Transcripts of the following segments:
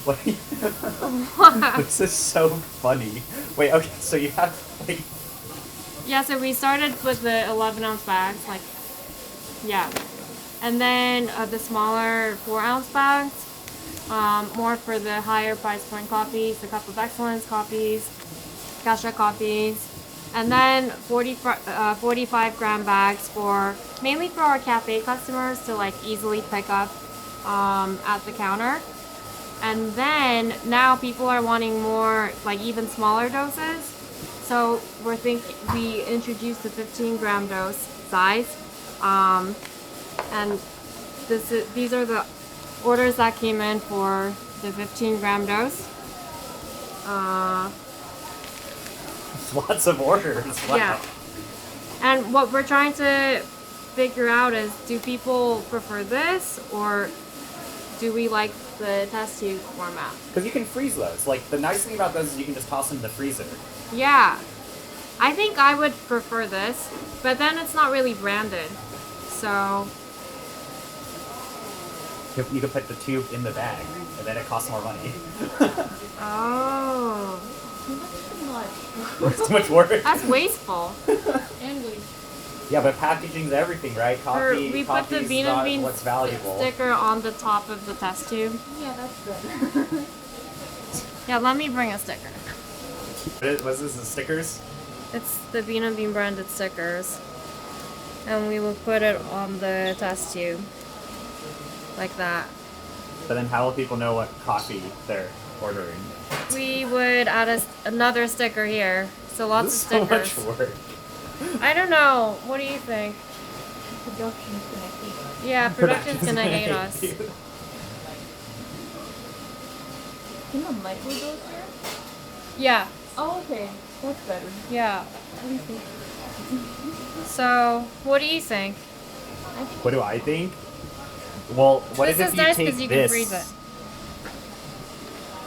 What? What? This is so funny. Wait, okay, so you have like. Yeah, so we started with the 11-ounce bags, like, yeah. And then the smaller 4-ounce bags, more for the higher price point coffees, the Cup of Excellence coffees, Gasha coffees. And then 45-gram bags for, mainly for our cafe customers to like easily pick up at the counter. And then now people are wanting more, like even smaller doses. So we introduced the 15-gram dose size, and these are the orders that came in for the 15-gram dose. Lots of orders. Wow. Yeah. And what we're trying to figure out is, do people prefer this or do we like the test tube format? Because you can freeze those. Like, the nice thing about those is you can just toss them in the freezer. Yeah. I think I would prefer this, but then it's not really branded. So You could put the tube in the bag, and then it costs more money. oh, It's too much work. that's wasteful. And wait. Yeah, but packaging's everything, right? Coffee, We put the coffee's Bean not and Bean what's valuable. sticker on the top of the test tube. Yeah, that's good. Yeah, let me bring a sticker. Was this the stickers? It's the Bean and Bean branded stickers. And we will put it on the test tube. Like that. But then how will people know what coffee they're ordering? We would add another sticker here. So lots This is of stickers. so much work. I don't know. What do you think? Production's gonna hate us. Yeah, production's gonna hate us. you. Can you microdose here? Yeah, Oh, okay. That's better. yeah. What do you think? So, what do you think? I think What do I think? Well, what This if is you nice take because you can this? freeze it.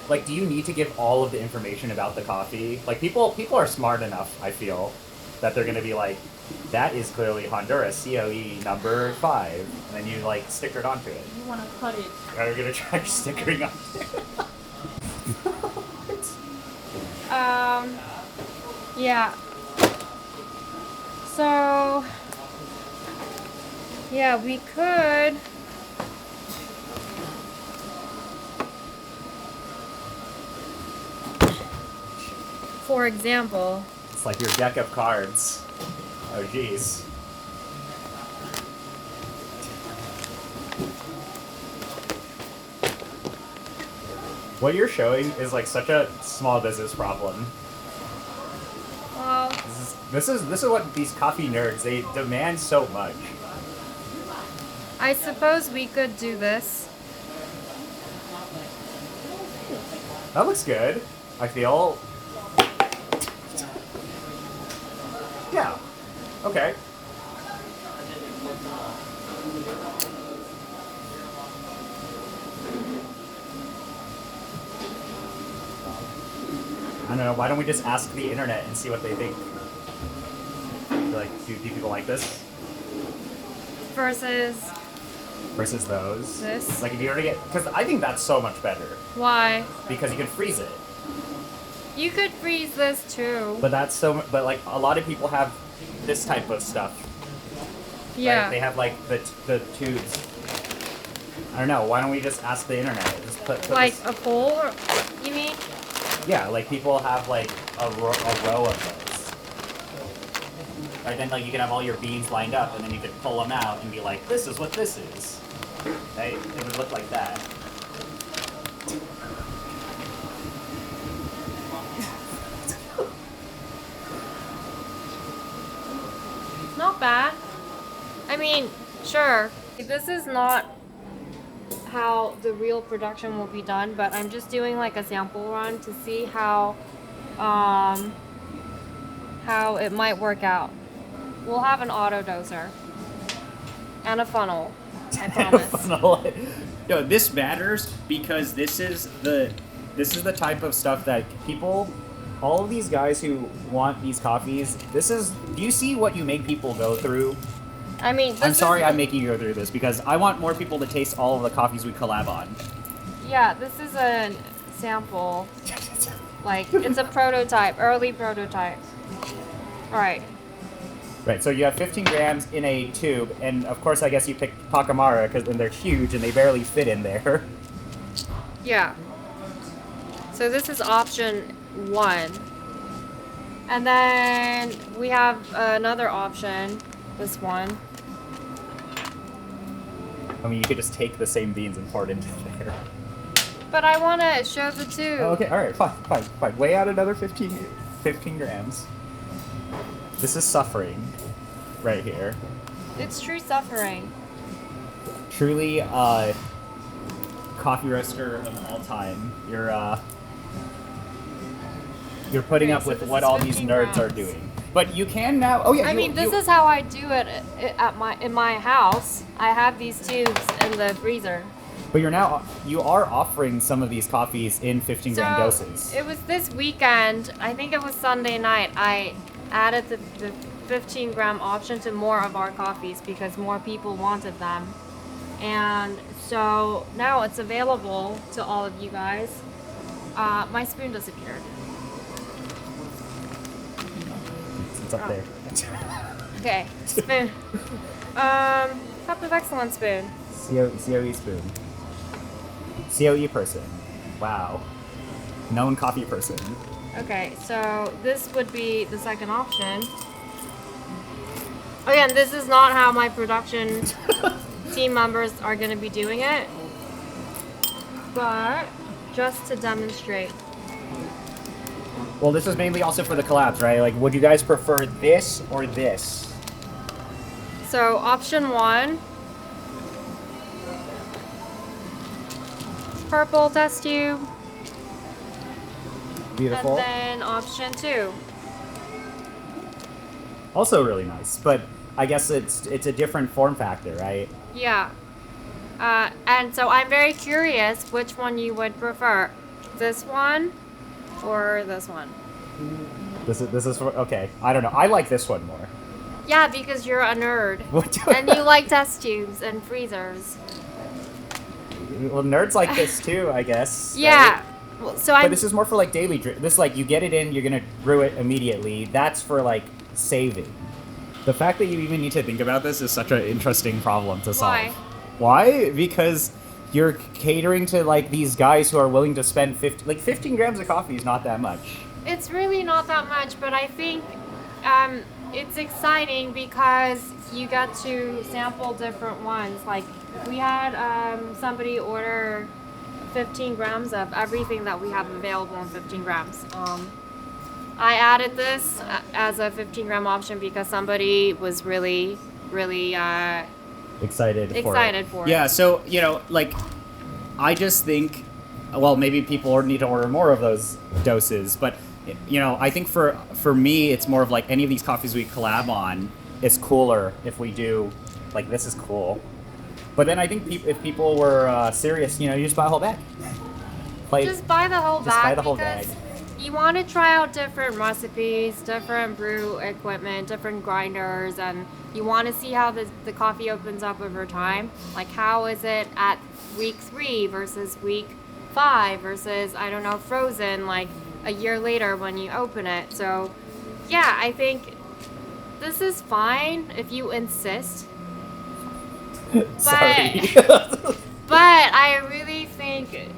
Like, do you need to give all of the information about the coffee? Like, people are smart enough, I feel, that they're gonna be like, that is clearly Honduras COE number 5, and then you like sticker it onto it. you wanna cut it. Are you gonna try stickering onto it? Yeah. So, yeah, we could. For example, It's like your deck of cards. Oh, jeez. What you're showing is like such a small business problem. well, This is what these coffee nerds, they demand so much. I suppose we could do this. That looks good. I feel. Yeah. Okay. I don't know, why don't we just ask the internet and see what they think? Like, do people like this? Versus Versus those? this. Like, if you already get. Because I think that's so much better. Why? Because you can freeze it. You could freeze this too. But that's so. But, like, a lot of people have this type of stuff. Yeah. Right? They have, like, the tubes. I don't know, why don't we just ask the internet? Just put Like this- a poll, or, you mean? Yeah, like, people have, like, a row of those. Right, then, like, you can have all your beans lined up, and then you could pull them out and be like, this is what this is. Right? It would look like that. Not bad. I mean, sure. This is not how the real production will be done, but I'm just doing like a sample run to see how it might work out. We'll have an auto doser and a funnel. I promise. No, this matters because this is the type of stuff that people, all of these guys who want these coffees, do you see what you make people go through? I mean, I'm sorry I'm making you go through this because I want more people to taste all of the coffees we collab on. Yeah, this is a sample. Like, it's a prototype, early prototype. Alright. Right, so you have 15 grams in a tube, and of course I guess you picked Pacamara because then they're huge and they barely fit in there. Yeah. So this is option 1. And then we have another option, this one. I mean, you could just take the same beans and pour it into there. But I want to show the two. Oh, okay, alright, fine. Weigh out another 15 grams. This is suffering right here. It's true suffering. Truly, coffee roaster of all time. You're putting Okay, up so with this what is all these 15 nerds are grams. doing. But you can now. Oh yeah. I mean, this is how I do it in my house. I have these tubes in the freezer. But you are offering some of these coffees in 15 gram doses. It was this weekend, I think it was Sunday night, I added the 15 gram option to more of our coffees because more people wanted them. And so now it's available to all of you guys. My spoon disappeared. It's up there. Okay, spoon. Cup of excellence spoon. COE spoon. COE person. Wow. Known coffee person. Okay, so this would be the second option. Again, this is not how my production team members are going to be doing it, but just to demonstrate. Well, this is mainly also for the collabs, right? Like, would you guys prefer this or this? So option 1, purple test tube, Beautiful. and then option 2. Also really nice, but I guess it's a different form factor, right? Yeah. And so I'm very curious which one you would prefer. This one or this one? This is for, okay. I don't know. I like this one more. Yeah, because you're a nerd. What do And you like test tubes and freezers. Well, nerds like this too, I guess. Yeah. Right? Well, so But I'm this is more for like daily drink. This like you get it in, you're gonna brew it immediately. That's for like saving. The fact that you even need to think about this is such an interesting problem to solve. Why? Why? Because you're catering to like these guys who are willing to spend 15 grams of coffee is not that much. It's really not that much, but I think it's exciting because you get to sample different ones. Like we had somebody order 15 grams of everything that we have available in 15 grams. I added this as a 15 gram option because somebody was really Excited for it. Yeah, so, you know, like, I just think, well, maybe people need to order more of those doses, but, you know, I think for me, it's more of like any of these coffees we collab on, it's cooler if we do, like, this is cool. But then I think if people were serious, you know, you just buy a whole bag. Just buy the whole bag. Just buy the whole bag. You want to try out different recipes, different brew equipment, different grinders, and you want to see how the coffee opens up over time. Like how is it at week 3 versus week 5 versus, I don't know, frozen like a year later when you open it. So yeah, I think this is fine if you insist. Sorry. But I really think,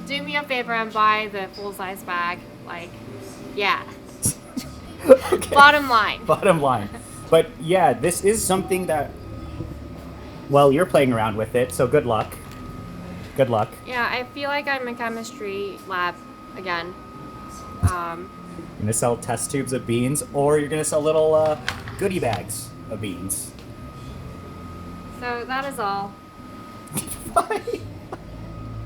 do me a favor and buy the full-size bag. Like, yeah. Okay. Bottom line. Bottom line. But yeah, this is something that, well, you're playing around with it, so good luck. Good luck. Yeah, I feel like I'm in chemistry lab again. You're gonna sell test tubes of beans, or you're gonna sell little goodie bags of beans. So that is all. Bye.